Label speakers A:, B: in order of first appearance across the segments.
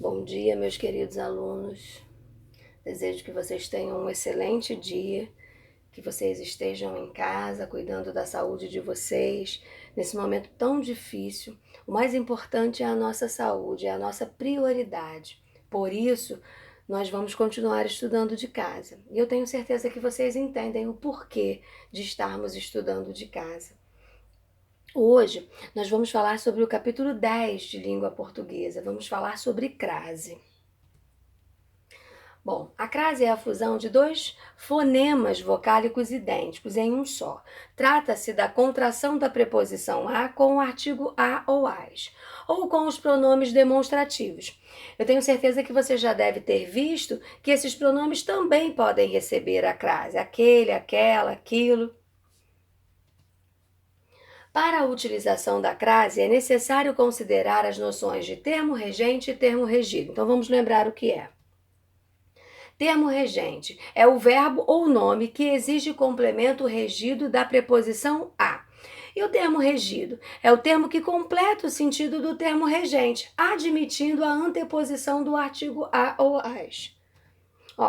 A: Bom dia, meus queridos alunos. Desejo que vocês tenham um excelente dia, que vocês estejam em casa cuidando da saúde de vocês nesse momento tão difícil. O mais importante é a nossa saúde, é a nossa prioridade. Por isso, nós vamos continuar estudando de casa. E eu tenho certeza que vocês entendem o porquê de estarmos estudando de casa. Hoje, nós vamos falar sobre o capítulo 10 de língua portuguesa. Vamos falar sobre crase. Bom, a crase é a fusão de dois fonemas vocálicos idênticos em um só. Trata-se da contração da preposição a com o artigo a ou as, ou com os pronomes demonstrativos. Eu tenho certeza que você já deve ter visto que esses pronomes também podem receber a crase, aquele, aquela, aquilo. Para a utilização da crase, é necessário considerar as noções de termo regente e termo regido. Então, vamos lembrar o que é. Termo regente é o verbo ou nome que exige complemento regido da preposição a. E o termo regido é o termo que completa o sentido do termo regente, admitindo a anteposição do artigo a ou as.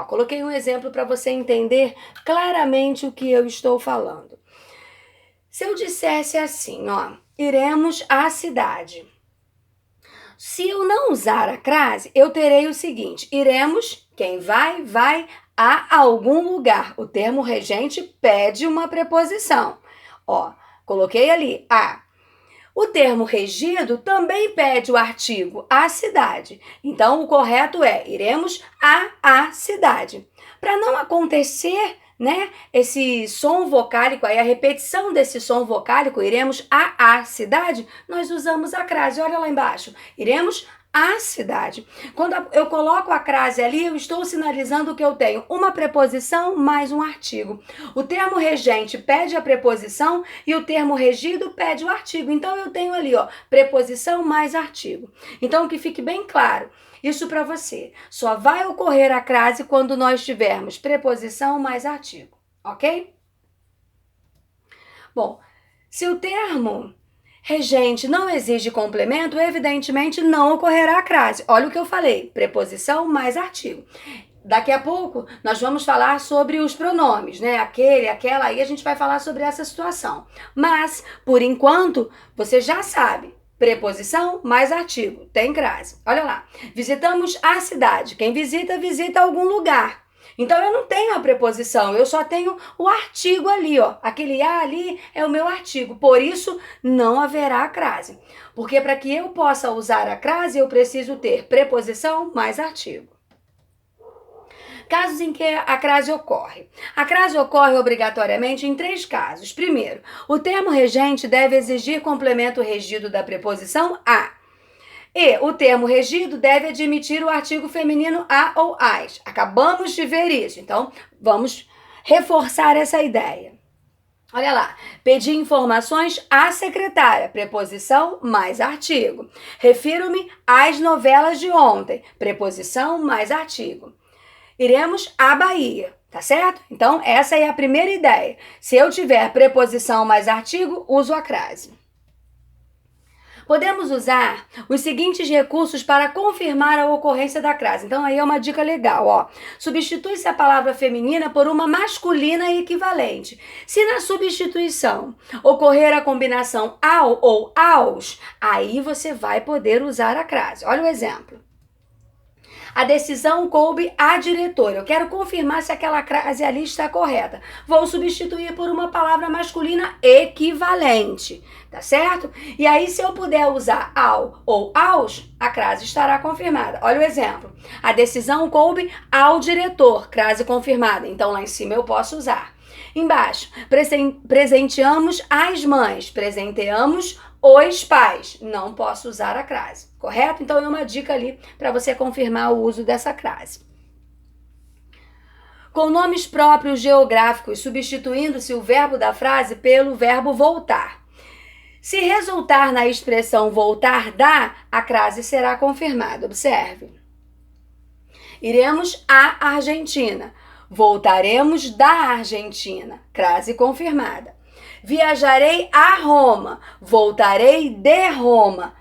A: Coloquei um exemplo para você entender claramente o que eu estou falando. Se eu dissesse assim, iremos à cidade. Se eu não usar a crase, eu terei o seguinte: iremos, quem vai, vai a algum lugar. O termo regente pede uma preposição. Coloquei ali, a. O termo regido também pede o artigo a cidade. Então, o correto é iremos a cidade. Para não acontecer esse som vocálico, aí a repetição desse som vocálico, iremos a cidade, nós usamos a crase. Olha lá embaixo, iremos à cidade. Quando eu coloco a crase ali, eu estou sinalizando que eu tenho uma preposição mais um artigo. O termo regente pede a preposição e o termo regido pede o artigo. Então, eu tenho ali, preposição mais artigo. Então, que fique bem claro, isso para você. Só vai ocorrer a crase quando nós tivermos preposição mais artigo, ok? Bom, se o termo regente não exige complemento, evidentemente não ocorrerá a crase. Olha o que eu falei, preposição mais artigo. Daqui a pouco nós vamos falar sobre os pronomes, aquele, aquela, aí a gente vai falar sobre essa situação. Mas, por enquanto, você já sabe, preposição mais artigo, tem crase. Olha lá, visitamos a cidade. Quem visita, visita algum lugar. Então, eu não tenho a preposição, eu só tenho o artigo ali, Aquele a ali é o meu artigo, por isso não haverá a crase. Porque para que eu possa usar a crase, eu preciso ter preposição mais artigo. Casos em que a crase ocorre. A crase ocorre obrigatoriamente em 3 casos. Primeiro, o termo regente deve exigir complemento regido da preposição a. E o termo regido deve admitir o artigo feminino a ou as. Acabamos de ver isso, então vamos reforçar essa ideia. Olha lá, pedi informações à secretária, preposição mais artigo. Refiro-me às novelas de ontem, preposição mais artigo. Iremos à Bahia, tá certo? Então, essa é a primeira ideia. Se eu tiver preposição mais artigo, uso a crase. Podemos usar os seguintes recursos para confirmar a ocorrência da crase. Então, aí é uma dica legal, Substitui-se a palavra feminina por uma masculina equivalente. Se na substituição ocorrer a combinação ao ou aos, aí você vai poder usar a crase. Olha o exemplo. A decisão coube à diretora. Eu quero confirmar se aquela crase ali está correta. Vou substituir por uma palavra masculina equivalente, tá certo? E aí, se eu puder usar ao ou aos, a crase estará confirmada. Olha o exemplo. A decisão coube ao diretor, crase confirmada. Então, lá em cima eu posso usar. Embaixo, presenteamos as mães, presenteamos os pais. Não posso usar a crase, correto? Então, é uma dica ali para você confirmar o uso dessa crase. Com nomes próprios geográficos, substituindo-se o verbo da frase pelo verbo voltar. Se resultar na expressão voltar da, a crase será confirmada. Observe. Iremos à Argentina. Voltaremos da Argentina. Crase confirmada. Viajarei a Roma. Voltarei de Roma.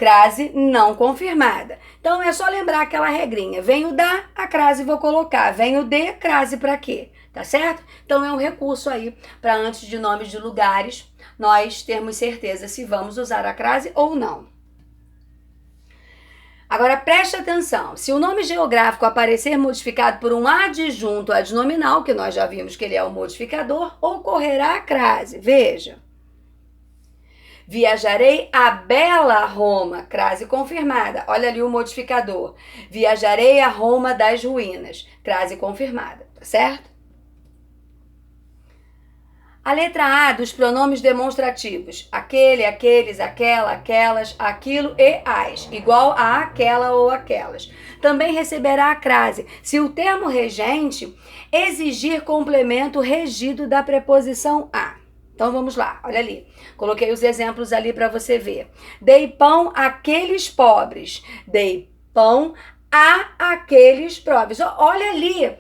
A: crase não confirmada. Então é só lembrar aquela regrinha. Vem o da, a crase vou colocar. Vem o de, crase para quê? Tá certo? Então é um recurso aí para antes de nomes de lugares nós termos certeza se vamos usar a crase ou não. Agora preste atenção, se o nome geográfico aparecer modificado por um adjunto adnominal, que nós já vimos que ele é o modificador, ocorrerá a crase. Veja. Viajarei a bela Roma, crase confirmada. Olha ali o modificador. Viajarei a Roma das ruínas, crase confirmada, tá certo? A letra A dos pronomes demonstrativos, aquele, aqueles, aquela, aquelas, aquilo e as, igual a aquela ou aquelas. Também receberá a crase se o termo regente exigir complemento regido da preposição a. Então vamos lá, olha ali. Coloquei os exemplos ali para você ver. Dei pão àqueles pobres. Dei pão a aqueles pobres. Olha ali.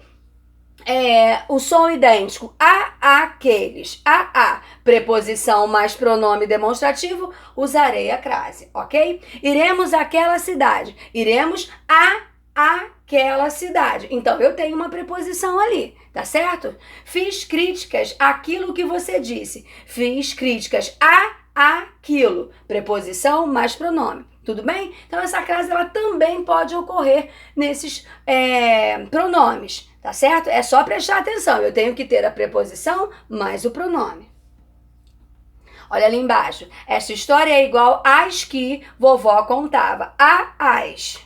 A: O som idêntico a aqueles, a, preposição mais pronome demonstrativo, usarei a crase, ok? Iremos àquela cidade, iremos a aquela cidade. Então, eu tenho uma preposição ali, tá certo? Fiz críticas àquilo que você disse, fiz críticas a aquilo, preposição mais pronome. Tudo bem? Então, essa crase ela também pode ocorrer nesses pronomes, tá certo? É só prestar atenção. Eu tenho que ter a preposição mais o pronome. Olha ali embaixo. Essa história é igual às que vovó contava. As.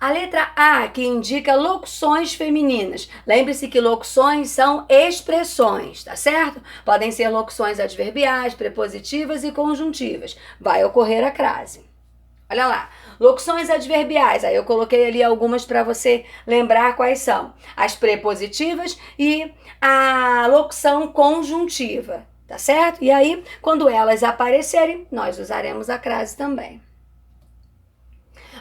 A: A letra A, que indica locuções femininas. Lembre-se que locuções são expressões, tá certo? Podem ser locuções adverbiais, prepositivas e conjuntivas. Vai ocorrer a crase. Olha lá, locuções adverbiais. Aí eu coloquei ali algumas para você lembrar quais são. As prepositivas e a locução conjuntiva, tá certo? E aí, quando elas aparecerem, nós usaremos a crase também.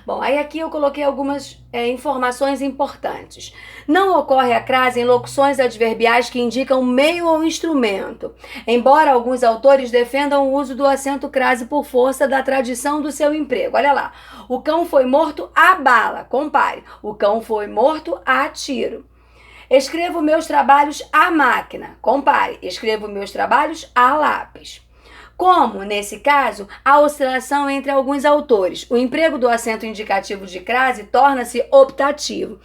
A: Bom, aí aqui eu coloquei algumas informações importantes. Não ocorre a crase em locuções adverbiais que indicam meio ou instrumento, embora alguns autores defendam o uso do acento crase por força da tradição do seu emprego. Olha lá, o cão foi morto a bala, compare, o cão foi morto a tiro. Escrevo meus trabalhos à máquina, compare, escrevo meus trabalhos a lápis. Como, nesse caso, há oscilação entre alguns autores. O emprego do acento indicativo de crase torna-se optativo,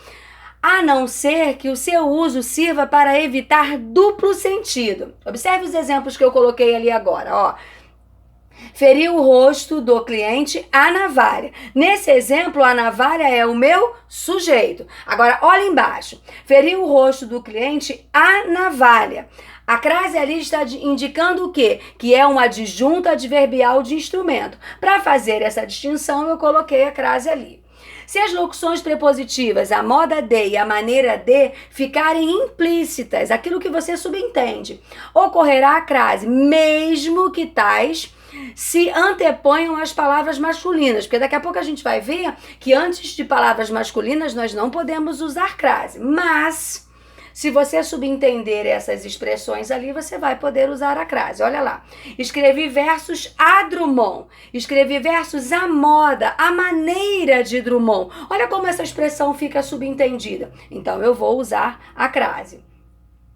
A: a não ser que o seu uso sirva para evitar duplo sentido. Observe os exemplos que eu coloquei ali agora, ó. Feriu o rosto do cliente a navalha. Nesse exemplo, a navalha é o meu sujeito. Agora, olha embaixo. Feriu o rosto do cliente a navalha. A crase ali está indicando o quê? Que é um adjunto adverbial de instrumento. Para fazer essa distinção, eu coloquei a crase ali. Se as locuções prepositivas, a moda de e a maneira de, ficarem implícitas, aquilo que você subentende, ocorrerá a crase, mesmo que tais se anteponham às palavras masculinas, porque daqui a pouco a gente vai ver que antes de palavras masculinas nós não podemos usar crase, mas se você subentender essas expressões ali, você vai poder usar a crase. Olha lá. Escrevi versos a Drummond. Escrevi versos à moda, à maneira de Drummond. Olha como essa expressão fica subentendida. Então, eu vou usar a crase.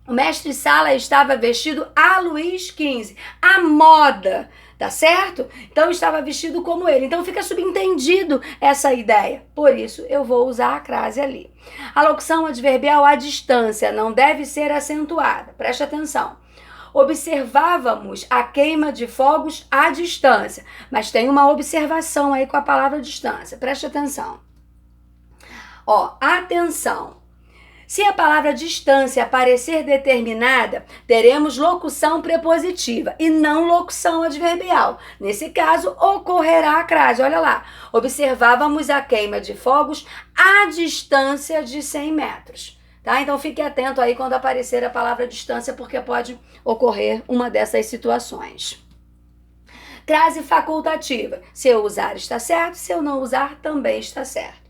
A: O mestre Sala estava vestido a Luís XV. A moda. Tá certo? Então, estava vestido como ele. Então, fica subentendido essa ideia. Por isso, eu vou usar a crase ali. A locução adverbial à distância não deve ser acentuada. Preste atenção. Observávamos a queima de fogos à distância. Mas tem uma observação aí com a palavra distância. Preste atenção. Ó, atenção. Se a palavra distância aparecer determinada, teremos locução prepositiva e não locução adverbial. Nesse caso, ocorrerá a crase. Olha lá. Observávamos a queima de fogos à distância de 100 metros. Tá? Então, fique atento aí quando aparecer a palavra distância, porque pode ocorrer uma dessas situações. Crase facultativa. Se eu usar, está certo. Se eu não usar, também está certo.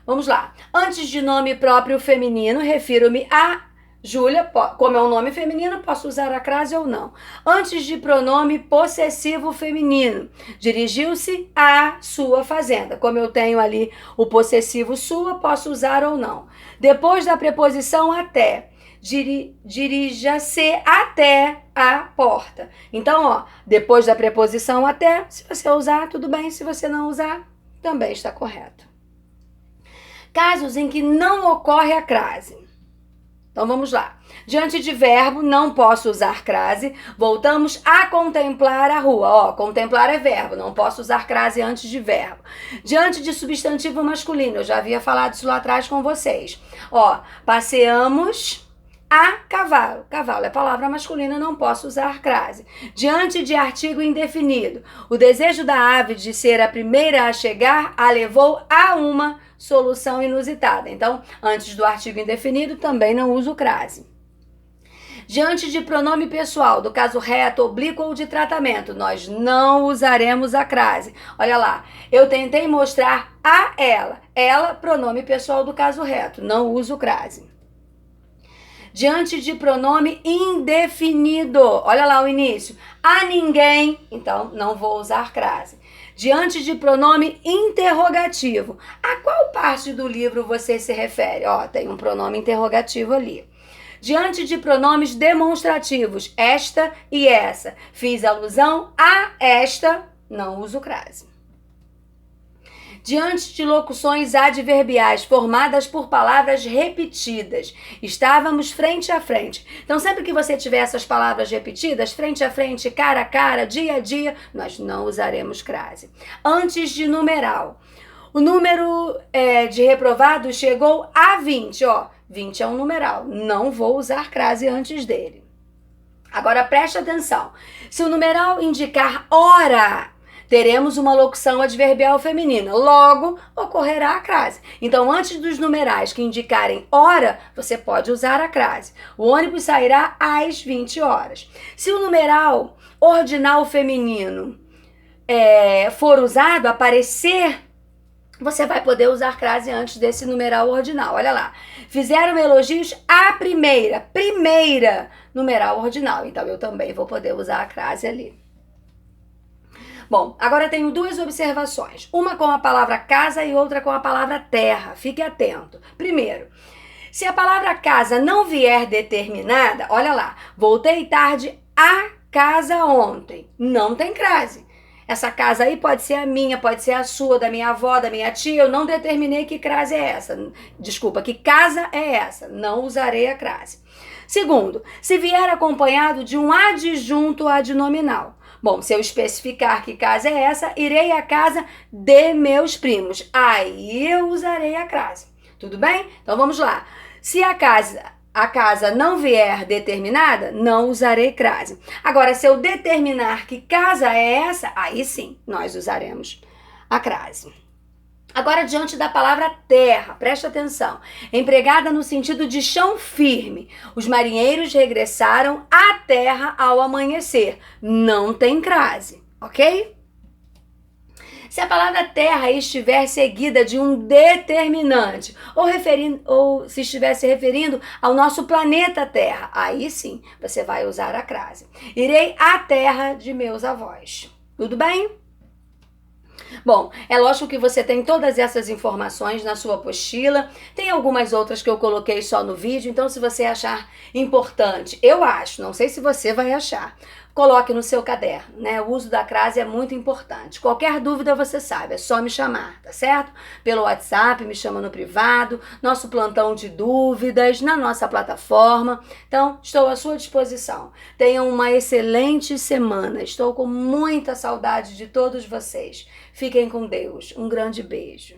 A: Vamos lá. Antes de nome próprio feminino, refiro-me a Júlia, como é um nome feminino, posso usar a crase ou não. Antes de pronome possessivo feminino, dirigiu-se à sua fazenda. Como eu tenho ali o possessivo sua, posso usar ou não. Depois da preposição até, dirija-se até a porta. Então, ó, depois da preposição até, se você usar, tudo bem. Se você não usar, também está correto. Casos em que não ocorre a crase. Então vamos lá. Diante de verbo, não posso usar crase. Voltamos a contemplar a rua. Ó, contemplar é verbo, não posso usar crase antes de verbo. Diante de substantivo masculino, eu já havia falado isso lá atrás com vocês. Ó, passeamos a cavalo. Cavalo é palavra masculina, não posso usar crase. Diante de artigo indefinido, o desejo da ave de ser a primeira a chegar a levou a uma solução inusitada. Então, antes do artigo indefinido, também não uso crase. Diante de pronome pessoal, do caso reto, oblíquo ou de tratamento, nós não usaremos a crase. Olha lá, eu tentei mostrar a ela. Ela, pronome pessoal do caso reto, não uso crase. Diante de pronome indefinido, olha lá o início, a ninguém, então não vou usar crase. Diante de pronome interrogativo, a qual parte do livro você se refere? Ó, tem um pronome interrogativo ali. Diante de pronomes demonstrativos, esta e essa, fiz alusão a esta, não uso crase. Diante de locuções adverbiais formadas por palavras repetidas, estávamos frente a frente. Então, sempre que você tiver essas palavras repetidas, frente a frente, cara a cara, dia a dia, nós não usaremos crase. Antes de numeral, o número de reprovados chegou a 20, ó. 20 é um numeral, não vou usar crase antes dele. Agora, preste atenção. Se o numeral indicar hora, teremos uma locução adverbial feminina. Logo, ocorrerá a crase. Então, antes dos numerais que indicarem hora, você pode usar a crase. O ônibus sairá às 20 horas. Se o numeral ordinal feminino for usado, aparecer, você vai poder usar crase antes desse numeral ordinal. Olha lá. Fizeram elogios à primeira numeral ordinal. Então, eu também vou poder usar a crase ali. Bom, agora tenho duas observações. Uma com a palavra casa e outra com a palavra terra. Fique atento. Primeiro, se a palavra casa não vier determinada, olha lá, voltei tarde a casa ontem. Não tem crase. Essa casa aí pode ser a minha, pode ser a sua, da minha avó, da minha tia. Eu não determinei que crase é essa. Desculpa, que casa é essa. Não usarei a crase. Segundo, se vier acompanhado de um adjunto adnominal. Bom, se eu especificar que casa é essa, irei à casa de meus primos. Aí eu usarei a crase. Tudo bem? Então vamos lá. Se a casa não vier determinada, não usarei crase. Agora, se eu determinar que casa é essa, aí sim, nós usaremos a crase. Agora, diante da palavra terra, presta atenção, empregada no sentido de chão firme. Os marinheiros regressaram à terra ao amanhecer. Não tem crase, ok? Se a palavra terra estiver seguida de um determinante, ou se estiver se referindo ao nosso planeta Terra, aí sim você vai usar a crase. Irei à terra de meus avós. Tudo bem? Bom, é lógico que você tem todas essas informações na sua apostila, tem algumas outras que eu coloquei só no vídeo, então se você achar importante, eu acho, não sei se você vai achar, coloque no seu caderno, né? O uso da crase é muito importante. Qualquer dúvida você sabe, é só me chamar, tá certo? Pelo WhatsApp, me chama no privado, nosso plantão de dúvidas, na nossa plataforma. Então, estou à sua disposição. Tenham uma excelente semana. Estou com muita saudade de todos vocês. Fiquem com Deus. Um grande beijo.